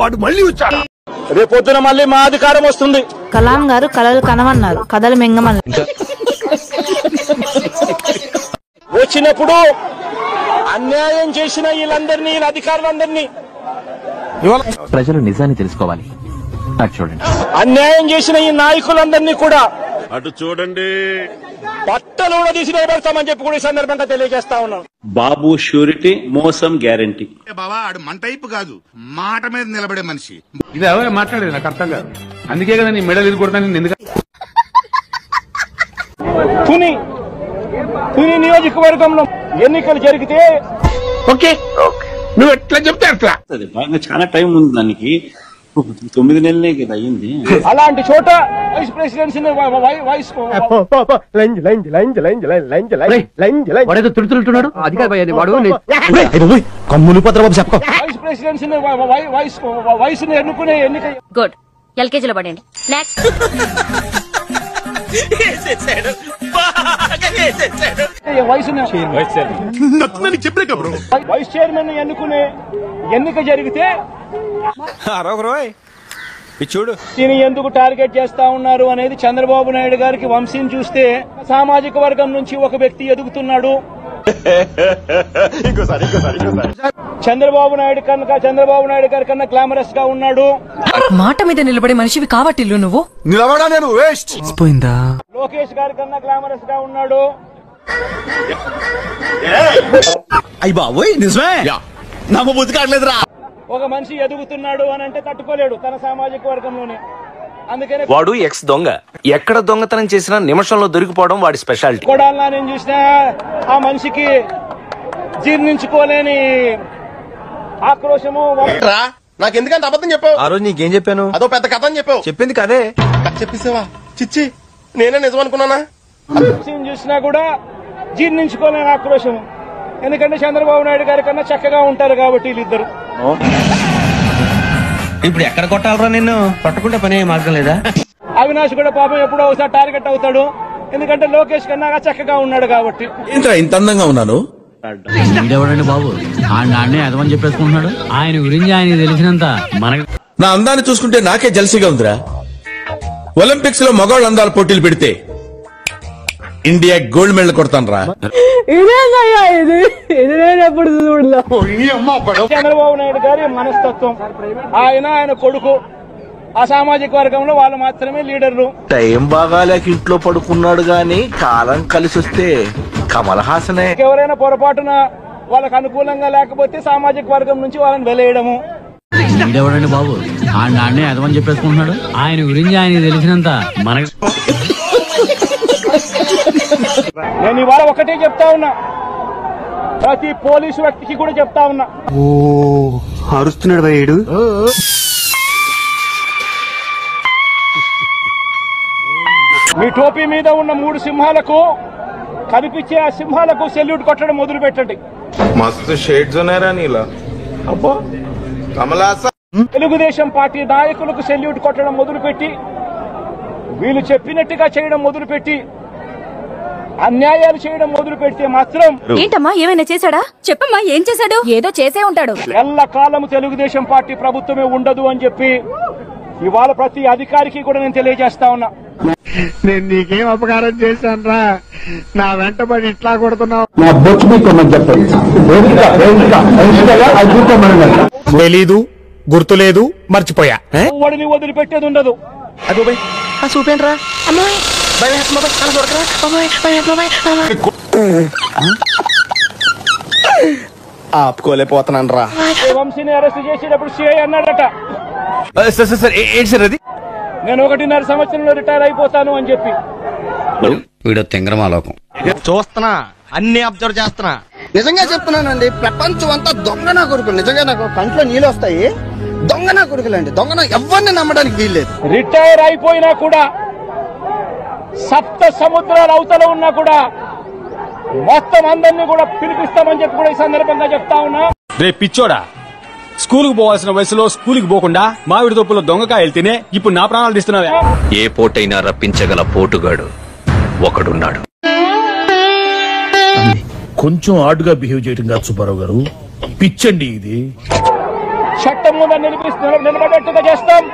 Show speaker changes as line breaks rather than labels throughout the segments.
వాడు మళ్ళీ వచ్చాడు.
రేపొద్దున మళ్ళీ మా అధికారం వస్తుంది.
కలాం గారు కలలు కనవన్నారు, కథలు మింగమన్నారు.
వచ్చినప్పుడు అన్యాయం చేసిన వీళ్ళందరినీ, వీళ్ళ అధికారులందరినీ,
ప్రజలు నిజాన్ని తెలుసుకోవాలి. అటు చూడండి.
అన్యాయం చేసిన ఈ నాయకులందరినీ కూడా
అటు చూడండి,
బట్టలు కూడా తీసి నిలబెడతామని చెప్పి కూడా ఈ సందర్భంగా తెలియజేస్తా ఉన్నాను.
బాబు షూరిటీ, మోసం గ్యారంటీ.
బాబా ఆడు మన టైపు కాదు, మాట మీద నిలబడే మనిషి.
ఇది ఎవరు మాట్లాడేది నాకు అర్థం కాదు. అందుకే కదా నీ మెడల్ ఇది కొడతాను. ఎందుకు
తుని నియోజకవర్గంలో ఎన్నికలు జరిగితే
ఓకే నువ్వు ఎట్లా చెప్తే అట్లా
బాగా చాలా టైం ఉంది దానికి. 9 నెలలే కదా అయ్యింది.
అలాంటి చోట వైస్ ప్రెసిడెన్సీ
తిడుతున్నాడు అధికారి వాడు.
వైస్ ప్రెసిడెన్సీ వయసును ఎన్నుకునే ఎన్నిక.
గుడ్, ఎల్కేజీలో పడండి. నెక్స్ట్
వైస్ చైర్మన్ ఎన్నుకునే ఎన్నిక జరిగితే
చూడు
దీన్ని ఎందుకు టార్గెట్ చేస్తా ఉన్నారు అనేది చంద్రబాబు నాయుడు గారికి వంశీని చూస్తే సామాజిక వర్గం నుంచి ఒక వ్యక్తి ఎదుగుతున్నాడు. చంద్రబాబు నాయుడు గారి కన్నా గ్లామరస్ గా ఉన్నాడు.
మాట మీద నిలబడే మనిషివి కావట్టిల్లు నువ్వు.
నిలబడా నేను వేస్ట్ పోయిందా.
లోకేష్ గారి కన్నా గ్లామరస్ గా ఉన్నాడు.
అయ్యి బాబోయ్ నిజమే నమ్మబుద్ధి కావట్లేదురా.
ఒక మనిషి ఎదుగుతున్నాడు అని అంటే తట్టుకోలేడు తన సామాజిక వర్గంలోనే. అందుకనే
వాడు ఎక్స్ దొంగ, ఎక్కడ దొంగతనం చేసినా నిమిషంలో దొరికిపోవడం వాడి స్పెషాలిటీ.
కొడాలా నేను చూసినా ఆ మనిషికి జీర్ణించుకోలేని ఆక్రోశము.
నాకు ఎందుకంటే అబద్ధం చెప్పావు. ఆ రోజు నీకేం చెప్పాను? అదో పెద్ద కథ అని చెప్పావు. చెప్పింది కదే చెప్పేసావా? చిచ్చి నేనే నిజం అనుకున్నానా?
చూసినా కూడా జీర్ణించుకోలేని ఆక్రోశం. ఎందుకంటే చంద్రబాబు నాయుడు గారి కన్నా చక్కగా ఉంటారు కాబట్టి వీళ్ళిద్దరు.
ఇప్పుడు ఎక్కడ కొట్టాలరా నిన్ను? పట్టుకుంటే పని మార్గం లేదా?
అవినాష్ కూడా పాపం ఎప్పుడో ఒకసారి టార్గెట్ అవుతాడు. ఎందుకంటే లోకేష్ కన్నా చక్కగా ఉన్నాడు కాబట్టి.
ఇంత అందంగా ఉన్నాను.
ఎవడండి బాబు ఆడిని అదమని చెప్పేసుకుంటున్నాడు. ఆయన గురించి ఆయన తెలిసినంత మనకి.
నా అందాన్ని చూసుకుంటే నాకే జల్సీగా ఉందిరా. ఒలింపిక్స్ లో మగవాళ్ళ అందాల పోటీలు పెడితే ఇండియా గోల్డ్ మెడల్ కొడతాను రా.
చంద్రబాబు నాయుడు గారి మనస్తత్వం, ఆయన కొడుకు ఆ సామాజిక వర్గంలో వాళ్ళు మాత్రమే లీడర్లు.
టైం బాగాలేక ఇంట్లో పడుకున్నాడు గాని కాలం కలిసి వస్తే కమల్ హాసనే.
ఎవరైనా పొరపాటున వాళ్ళకు అనుకూలంగా లేకపోతే సామాజిక వర్గం నుంచి వాళ్ళని వెలేయడము.
ఎవడండి బాబు ఆడిని అదమని చెప్పేసుకుంటున్నాడు. ఆయన గురించి ఆయన తెలిసినంత మనకి.
నేను ఇవాళ ఒకటే చెప్తా ఉన్నా, ప్రతి పోలీసు వ్యక్తికి కూడా చెప్తా ఉన్నా.
అరుస్తున్నాడు భయ్యుడు.
మీ టోపీ మీద ఉన్న 3 సింహాలకు కనిపించే ఆ సింహాలకు సెల్యూట్ కొట్టడం మొదలు పెట్టండి.
మస్తు షేడ్స్ ఉన్నారా నీలా. అబ్బా కమలాస.
తెలుగుదేశం పార్టీ నాయకులకు సెల్యూట్ కొట్టడం మొదలుపెట్టి, వీళ్ళు చెప్పినట్టుగా చేయడం మొదలుపెట్టి, అన్యాయాలు చేయడం మొదలు పెడితే మాత్రం.
ఏంటమ్మా ఏమైనా చేశాడా? చెప్పమ్మా ఏం చేశాడు? ఏదో చేసే ఉంటాడు.
ఎల్లకాలం తెలుగుదేశం పార్టీ ప్రభుత్వమే ఉండదు అని చెప్పి ఇవాళ ప్రతి అధికారికి కూడా నేను తెలియజేస్తా ఉన్నా.
నేను నీకేం అపకారం చేశాను రా? నా వెంటబడి ఇట్లా కొడుతున్నావు.
తెలీదు, గుర్తులేదు, మర్చిపోయా. వాడిని వదిలిపెట్టేది ఉండదు.
చూపేంట్రా
ఆపుకోలేకపోతున్నాను రా.
వంశీని అరెస్ట్ చేసేటప్పుడు సిఐ అన్నాడట,
ఏంటి సార్ అది?
నేను 1.5 సంవత్సరంలో రిటైర్ అయిపోతాను అని చెప్పి.
వీడు తింగరమాలోకం.
చూస్తున్నా, అన్ని అబ్జర్వ్ చేస్తున్నా. నిజంగా చెప్తున్నానండి, ప్రపంచం అంతా దొంగ నా కొడుకులు. నిజంగా నాకు కంట్లో నీళ్ళు వస్తాయి. దొంగ నా కొడుకులండి. దొంగన ఎవరిని నమ్మడానికి వీల్లేదు.
రిటైర్ అయిపోయినా కూడా, సప్త సముద్రాల అవతల ఉన్నా కూడా మొత్తం అందరినీ కూడా పిలిపిస్తామని చెప్పి కూడా ఈ సందర్భంగా చెప్తా ఉన్నా.
రేపు పిచ్చోడా, స్కూల్ కు పోవాల్సిన వయసులో స్కూల్ కి పోకుండా మామిడి తోపులో దొంగకాయలు తినే ఇప్పుడు నా ప్రాణాలు తీస్తున్నావే.
ఏ పోటైనా రప్పించగల పోటుగాడు ఒకడున్నాడు.
కొంచెం ఆడుగా బిహేవ్ చేయడం కాదు సుబ్బారావు గారు, పిచ్చండి ఇది.
చట్టం ముందు నిలబడేట్టుగా చేస్తాం.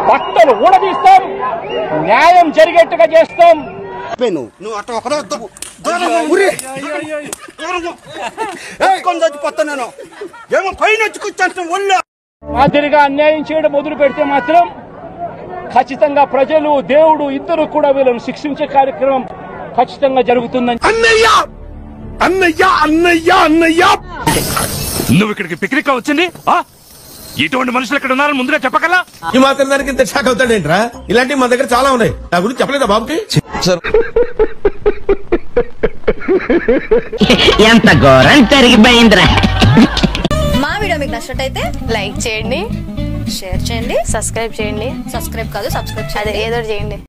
బట్టలు ఊడదీస్తాం, న్యాయం జరిగేట్టుగా చేస్తాం.
నువ్వు అట్లా ఒకరో చచ్చిపోతాను ఏమో పైన వచ్చి కూర్చొని ఒళ్ళు
మాదిరిగా అన్యాయం చేయడం మొదలు పెడితే మాత్రం ఖచ్చితంగా ప్రజలు దేవుడు ఇద్దరు కూడా వీళ్ళను శిక్షించే కార్యక్రమం ఖచ్చితంగా జరుగుతుందని.
అన్నయ్య అన్నయ్య అన్నయ్య అన్నయ్య నువ్వు ఇక్కడికి పిక్నిక్ వచ్చింది ఇటువంటి మనుషులు ఇక్కడ ఉన్నారని ముందుగా చెప్పగల
ఈ మాత్రం దానికి ఇంత షాక్ అవుతాడేంట్రా? ఇలాంటివి మా దగ్గర చాలా ఉన్నాయి. నా గురించి చెప్పలేదా బాబుకి?
ఎంత ఘోరం జరిగిపోయిందిరా.
మా వీడియో మీకు నచ్చినట్టయితే
లైక్ చేయండి,
షేర్ చేయండి,
సబ్స్క్రైబ్ చేయండి.
సబ్స్క్రైబ్ కాదు సబ్స్క్రైబ్
అదే ఏదో చేయండి.